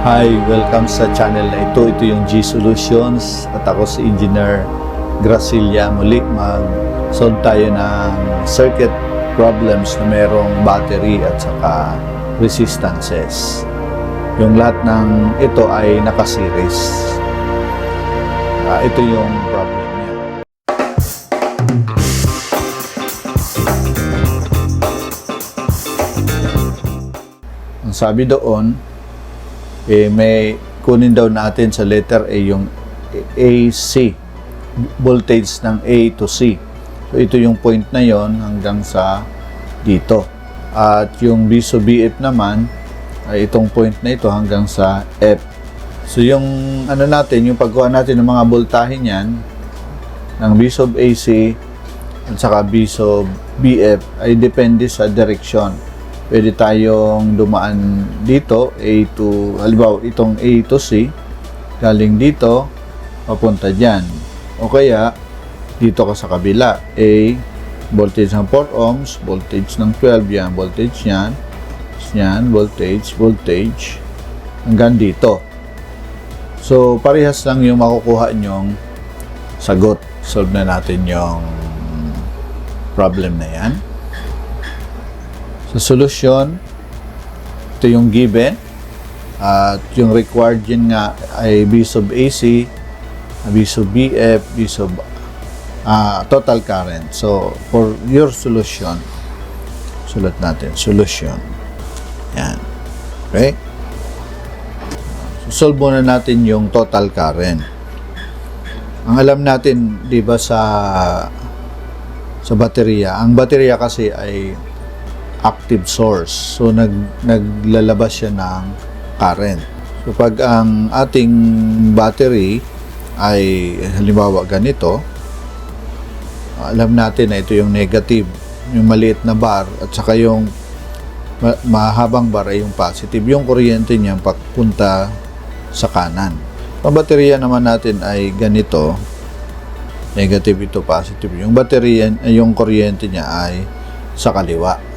Hi, welcome sa channel na ito. Ito yung G Solutions at ako si Engineer Gracilia. Muli mag-solve tayo ng circuit problems na merong battery at saka resistances. Yung lahat ng ito ay naka-series. Ito yung problem niya. Ang sabi doon, may kunin daw natin sa letter A yung AC, voltage ng A to C. So ito yung point na yon hanggang sa dito. At yung B sub BF naman ay itong point na ito hanggang sa F. So yung ano natin, yung pagkuha natin ng mga voltahe niyan ng B sub AC at saka B sub BF ay depende sa direction. Pwede tayong dumaan dito, A to, halimbawa itong A to C, galing dito, papunta dyan. O kaya, dito ka sa kabila, A, voltage ng 4 ohms, voltage ng 12, yan, voltage yan, voltage, hanggang dito. So, parehas lang yung makukuha nyong sagot. Solve na natin yung problem na yan. Sa solusyon, ito yung given at yung required yun nga ay B sub AC, B sub BF, B sub total current. So, for your solution, sulat natin, solution. Yan. Okay? So, solve muna natin yung total current. Ang alam natin, di ba, sa baterya, ang baterya kasi ay active source. So, naglalabas siya ng current. So, pag ang ating battery ay halimbawa ganito, alam natin na ito yung negative, yung maliit na bar, at saka yung mahabang bar ay yung positive. Yung kuryente niya papunta sa kanan. Ang baterya naman natin ay ganito, negative ito, positive. Yung baterya, yung kuryente niya ay sa kaliwa.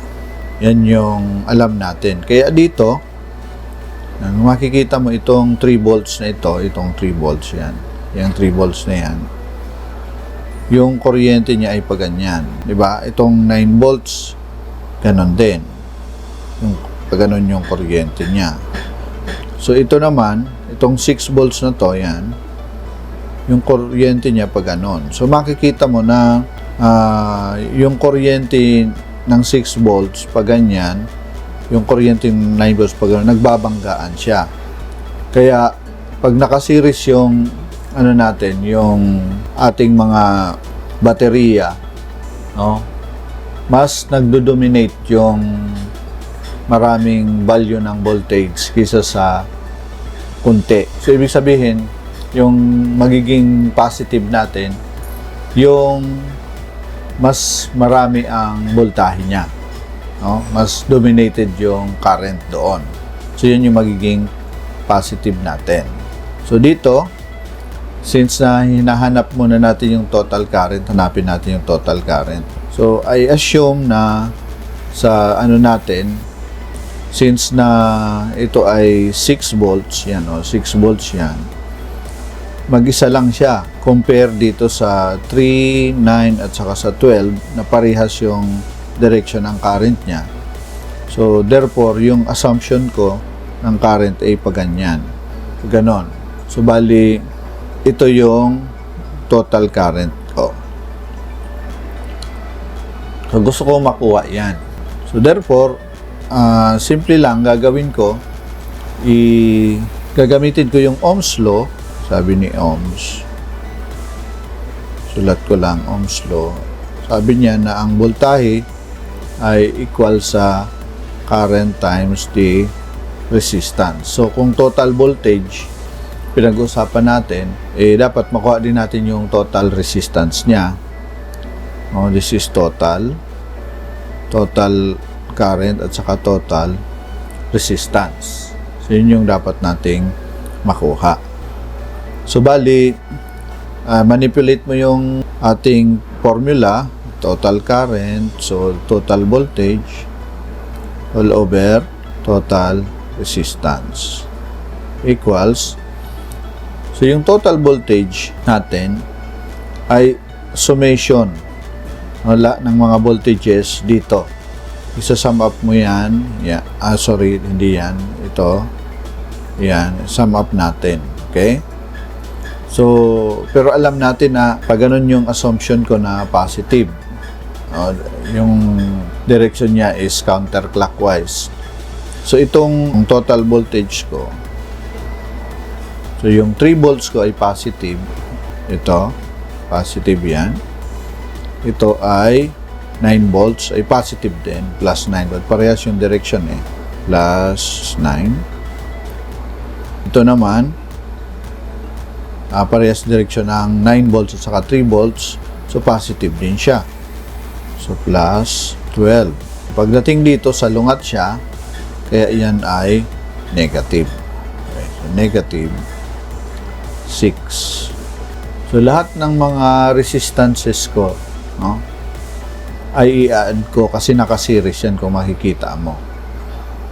Yan yung alam natin. Kaya dito, makikita mo itong 3 volts na ito, itong 3 volts yan. Yung 3 volts na yan. Yung kuryente niya ay paganyan. Diba? Itong 9 volts, ganon din. Yung paganon yung kuryente niya. So ito naman, itong 6 volts na to, yan. Yung kuryente niya paganon. So makikita mo na yung kuryente ng 6 volts, pag ganyan, yung kuryente ng 9 volts, pag ganyan, nagbabanggaan siya. Kaya, pag nakasiris yung, ano natin, yung ating mga baterya, no, mas nagdo-dominate yung maraming value ng voltage kaysa sa kunti. So, ibig sabihin, yung magiging positive natin, yung mas marami ang voltahe niya. No? Mas dominated yung current doon. So, yun yung magiging positive natin. So, dito, since na hinahanap muna natin yung total current, hanapin natin yung total current. So, I assume na sa ano natin, since na ito ay 6 volts, yan o, 6 volts yan, mag-isa lang siya compare dito sa 3, 9 at saka sa 12 na parehas yung direction ng current niya. So therefore yung assumption ko ng current ay paganyan, ganon. So bali ito yung total current ko. So gusto ko makuha yan. So therefore simple lang gagawin ko, gagamitin ko yung Ohm's law. Sabi ni Ohms, sulat ko lang Ohm's law. Sabi niya na ang voltahe ay equal sa current times the resistance. So kung total voltage pinag-usapan natin, dapat makuha din natin yung total resistance niya. This is total current at saka total resistance. So yun yung dapat nating makuha. So, bali, manipulate mo yung ating formula, total current, so total voltage, all over total resistance. equals, so yung total voltage natin ay summation ng mga voltages dito. Isa-sum up mo yan. Hindi yan. Ito. Yan. Sum up natin. Okay? So, pero alam natin na pag ganun yung assumption ko na positive. Yung direction niya is counterclockwise. So, itong total voltage ko. So, yung 3 volts ko ay positive. Ito. Positive yan. Ito ay 9 volts ay positive din, plus 9 volts. Parehas yung direction plus 9. Ito naman, parehas direction ng 9 volts at saka 3 volts. So, positive din siya. So, plus 12. Pagdating dito, sa lungat siya, kaya yan ay negative. Okay, so, negative 6. So, lahat ng mga resistances ko, ay i-add ko kasi naka-series yan kung makikita mo.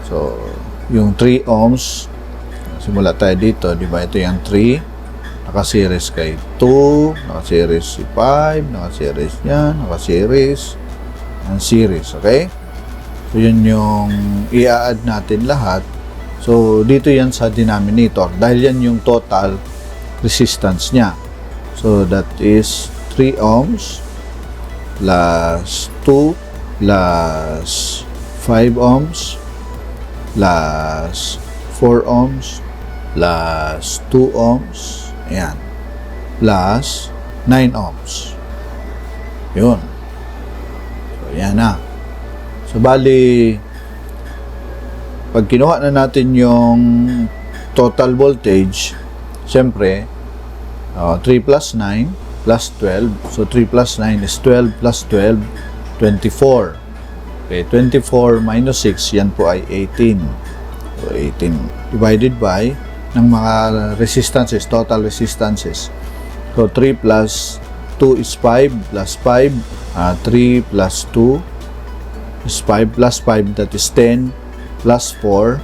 So, yung 3 ohms, simula tayo dito, di ba? Ito yung 3, naka-series kay 2, naka-series si 5, naka-series yan, naka-series, and series, okay? So, yun yung i-add natin lahat. So, dito yan sa denominator dahil yan yung total resistance niya. So, that is 3 ohms plus 2 plus 5 ohms plus 4 ohms plus 2 ohms, ayan, plus 9 ohms. Yun. So, ayan na. So, bali, pag kinuha na natin yung total voltage, siyempre, 3 plus 9 plus 12. So, 3 plus 9 is 12 plus 12, 24. Okay, 24 minus 6, yan po ay 18. So, 18 divided by ng mga resistances, total resistances. So, 3 plus 2 is 5 plus 5. 3 plus 2 is 5 plus 5, that is 10 plus 4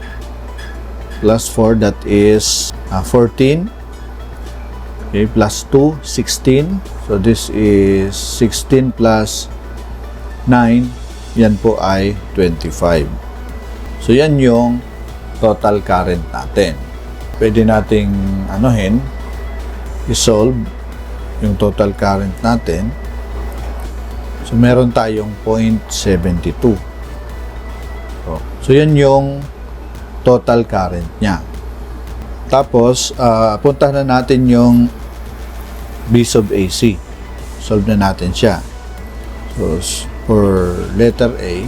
plus 4, that is 14. Okay, plus 2, 16. So, this is 16 plus 9. Yan po ay 25. So, yan yung total current natin. Pwede nating i-solve yung total current natin. So, meron tayong 0.72. So, yan yung total current niya. Tapos, punta na natin yung B sub AC. Solve na natin siya. So, for letter A,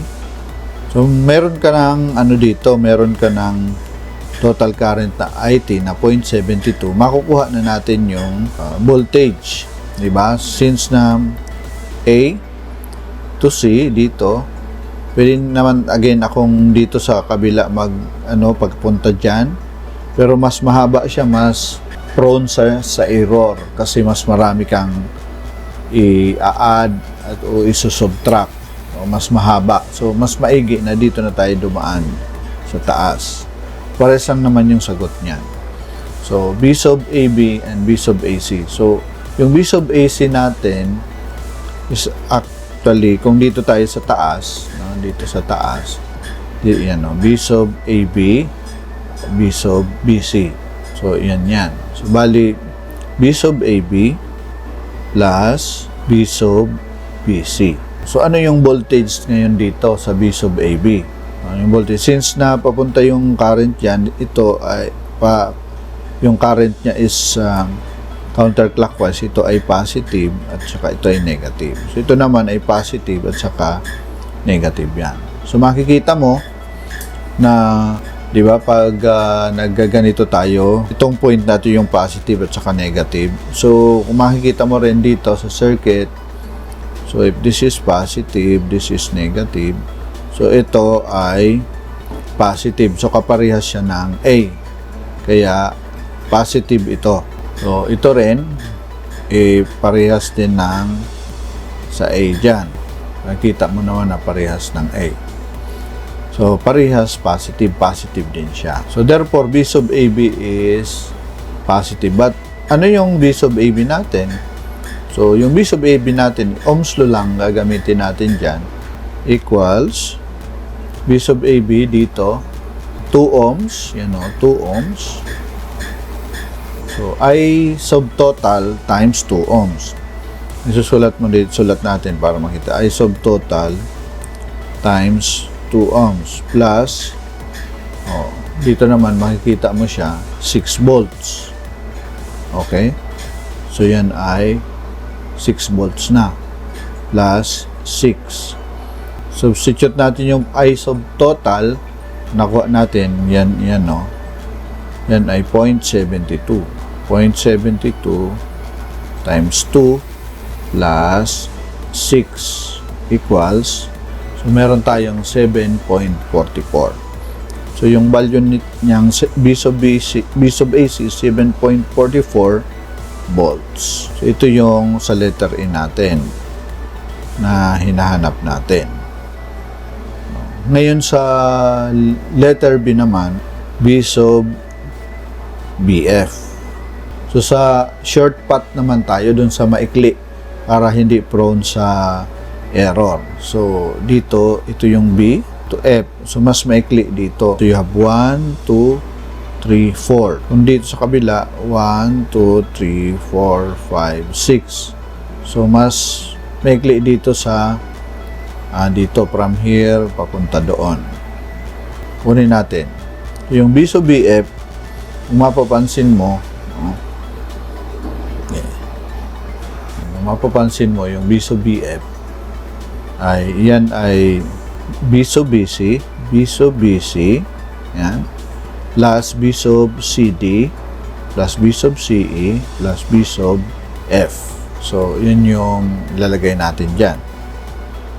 so, meron ka ng dito, meron ka ng total current na IT na 0.72. Makukuha na natin yung voltage. Diba? Since na A to C dito, pwede naman again akong dito sa kabila pagpunta dyan. Pero mas mahaba siya, mas prone sa error kasi mas marami kang i-add o isusubtract o mas mahaba. So, mas maigi na dito na tayo dumaan sa taas. Pares lang naman yung sagot niyan. So, B sub AB and B sub AC. So, yung B sub AC natin is actually, kung dito tayo sa taas, dito sa taas, B sub AB, B sub BC. So, yan. So, bali, B sub AB plus B sub BC. So, ano yung voltage ngayon dito sa B sub AB? Yung voltage, since na papunta yung current yan, ito ay yung current niya is counterclockwise. Ito ay positive at saka ito ay negative. So, ito naman ay positive at saka negative yan. So, makikita mo na, di ba, pag naggaganito tayo, itong point natin yung positive at saka negative. So, kung makikita mo rin dito sa circuit, so if this is positive, this is negative. So, ito ay positive. So, kaparehas siya ng A. Kaya, positive ito. So, ito rin, parehas din ng sa A dyan. Nakita mo naman na parehas ng A. So, parehas positive din siya. So, therefore, B sub AB is positive. But, ano yung B sub AB natin? So, yung B sub AB natin, ohms law lang gagamitin natin dyan, equals B sub AB dito, 2 ohms, 2 ohms. So, I sub total times 2 ohms. Isusulat mo dito, sulat natin para makita. I sub total times 2 ohms plus, dito naman makikita mo siya, 6 volts. Okay? So, yan ay 6 volts na. Plus 6. Substitute natin yung I sub total, nakuha natin, yan ay 0.72. 0.72 times 2 plus 6 equals, so meron tayong 7.44. So yung value niyang B sub AC is 7.44 volts. So ito yung sa letter A natin na hinahanap natin. Ngayon sa letter B naman, B sub BF. So sa short path naman tayo dun sa maikli para hindi prone sa error. So dito, ito yung B to F. So mas maikli dito. So you have 1, 2, 3, 4. Kung dito sa kabila, 1, 2, 3, 4, 5, 6. So mas maikli dito sa dito from here papunta doon. Kunin natin. Yung B sub BF, kung mapapansin mo, yung B sub BF ay yan ay B sub BC, yan, plus B sub CD, plus B sub CE, plus B sub F. So, yun yung lalagay natin dyan.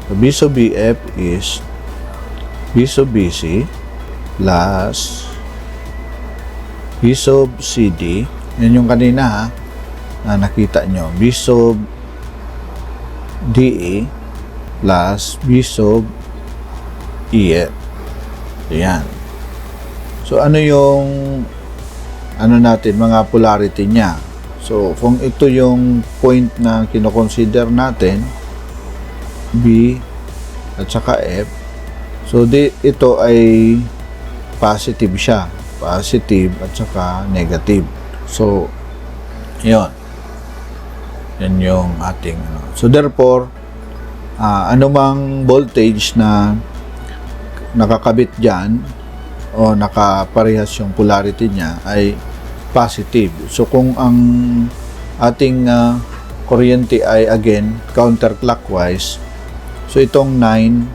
So, B sub BF is B sub BC plus B sub CD. Yan yung kanina na nakita nyo. B sub DE plus B sub EF. Ayan. So, ano yung natin, mga polarity niya? So, kung ito yung point na kinoconsider natin, B at saka F, so ito ay positive siya. Positive at saka negative. So, yun. Yan yung ating So, therefore, anumang voltage na nakakabit dyan o nakaparehas yung polarity niya ay positive. So, kung ang ating kuryente ay again counterclockwise, so itong 9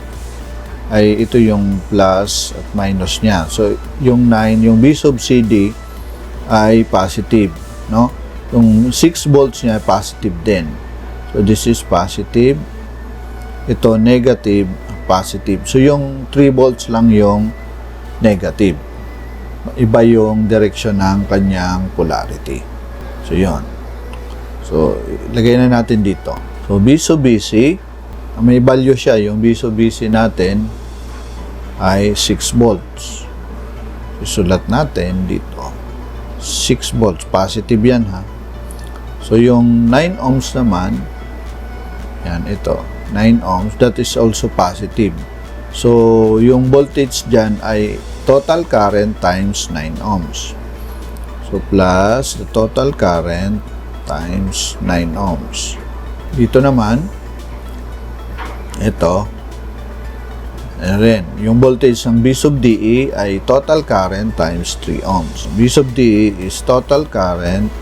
ay ito yung plus at minus niya. So, yung 9, yung B sub CD ay positive, no? Yung 6 volts niya ay positive din. So, this is positive. Ito, negative, positive. So, yung 3 volts lang yung negative. Iba yung direction ng kanyang polarity. So, yun. So, lagay na natin dito. So, B sub BC, may value siya. Yung B sub BC natin ay 6 volts. Isulat natin dito. 6 volts. Positive yan, ha? So, yung 9 ohms naman, yan, ito. 9 ohms, that is also positive. So, yung voltage dyan ay total current times 9 ohms. So, plus the total current times 9 ohms. Dito naman, ito, rin, yung voltage ng B sub DE ay total current times 3 ohms. B sub DE is total current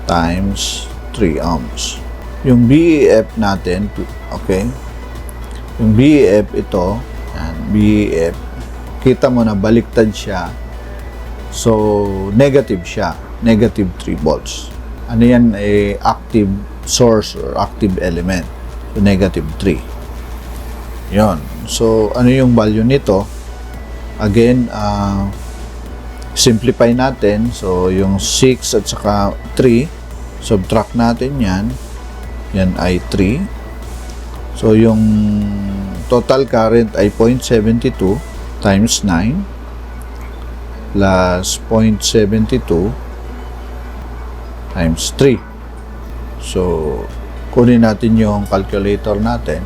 times 3 ohms. Yung BEF natin, okay, yung BEF ito, yan, BEF, kita mo na baliktad siya. So, negative siya. Negative 3 volts. Ano yan? Active source or active element. So, negative 3. Yon. So, ano yung value nito? Again, simplify natin. So, yung 6 at saka 3, subtract natin yan. Yan ay 3. So, yung total current ay 0.72 times 9 plus 0.72 times 3. So, kunin natin yung calculator natin.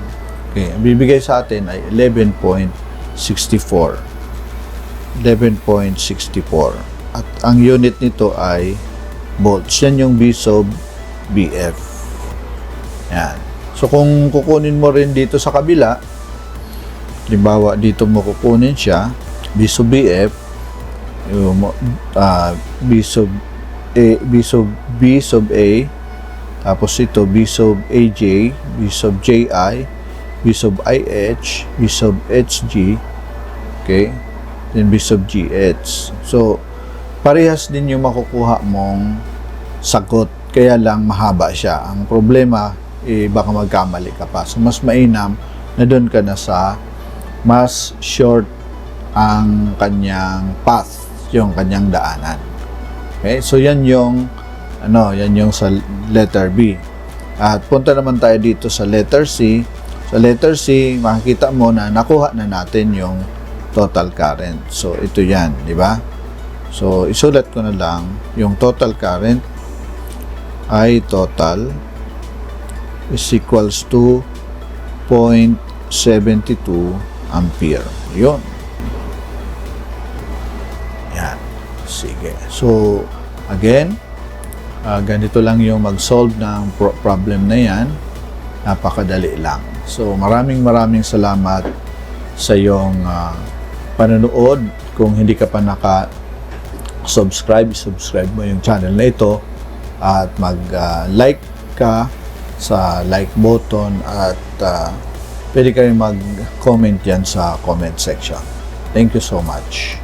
Okay, ang bibigay sa atin ay 11.64. 11.64. At ang unit nito ay volts. Yan yung B sub BF. Yan. So, kung kukunin mo rin dito sa kabila, halimbawa dito mo kukunin siya, B sub BF, yung, B sub A, tapos ito B sub AJ, B sub JI, B sub IH, B sub HG, okay, then B sub GH. So, parehas din yung makukuha mong sagot, kaya lang mahaba siya. Ang problema, baka magkamali ka pa. So, mas mainam na doon ka na sa mas short ang kanyang path, yung kanyang daanan. Okay, so yan yung sa letter B. At punta naman tayo dito sa letter C. Sa letter C, makikita mo na nakuha na natin yung total current. So ito yan, di ba? So isulat ko na lang yung total current ay total is equals to 0.72 ampere. Yun. Yan. Sige. So, again, ganito lang yung mag-solve ng problem na yan. Napakadali lang. So, maraming salamat sa iyong panonood. Kung hindi ka pa subscribe mo yung channel na ito at mag-like ka sa like button at pwede kayo mag-comment yan sa comment section. Thank you so much.